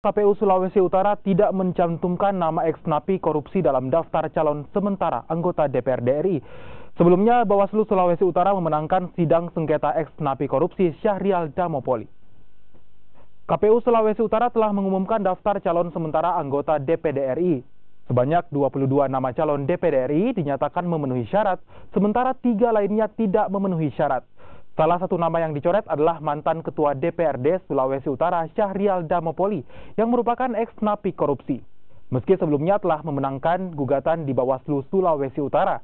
KPU Sulawesi Utara tidak mencantumkan nama ex-napi korupsi dalam daftar calon sementara anggota DPRD RI. Sebelumnya, Bawaslu Sulawesi Utara memenangkan sidang sengketa ex-napi korupsi Syahrial Damopoli. KPU Sulawesi Utara telah mengumumkan daftar calon sementara anggota DPD RI. Sebanyak 22 nama calon DPD RI dinyatakan memenuhi syarat, sementara 3 lainnya tidak memenuhi syarat. Salah satu nama yang dicoret adalah mantan Ketua DPRD Sulawesi Utara Syahrial Damopoli yang merupakan ex-napi korupsi. Meski sebelumnya telah memenangkan gugatan di Bawaslu Sulawesi Utara,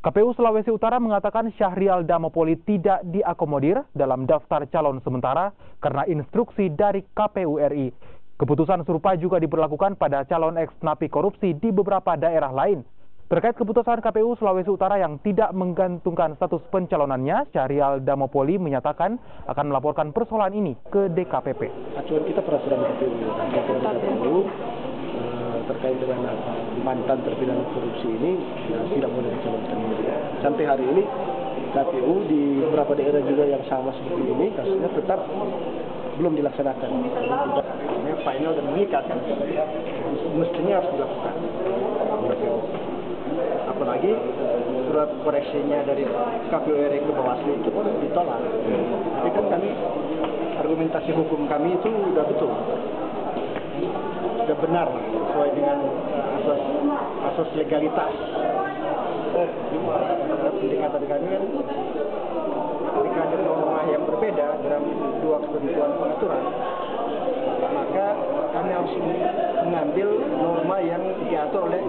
KPU Sulawesi Utara mengatakan Syahrial Damopoli tidak diakomodir dalam daftar calon sementara karena instruksi dari KPU RI. Keputusan serupa juga diberlakukan pada calon ex-napi korupsi di beberapa daerah lain. Terkait keputusan KPU Sulawesi Utara yang tidak menggantungkan status pencalonannya, Syahrial Damopoli menyatakan akan melaporkan persoalan ini ke DKPP. Acuan kita peraturan KPU terkait dengan mantan terpidana korupsi ini tidak boleh dicalonkan. Sampai hari ini KPU di beberapa daerah juga yang sama seperti ini kasusnya tetap belum dilaksanakan. Ini final dan mengikat kan, mestinya harus dilakukan. Apalagi surat koreksinya dari KPU RI ke Bawaslu itu pun ditolak. Tapi kan kami, argumentasi hukum kami itu sudah betul, sudah benar sesuai dengan asas legalitas. Pendekatan kami kan ketika ada norma yang berbeda dalam dua ketentuan pengaturan, maka kami harus mengambil norma yang diatur oleh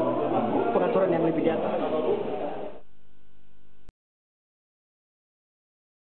pengaturan yang lebih di atas.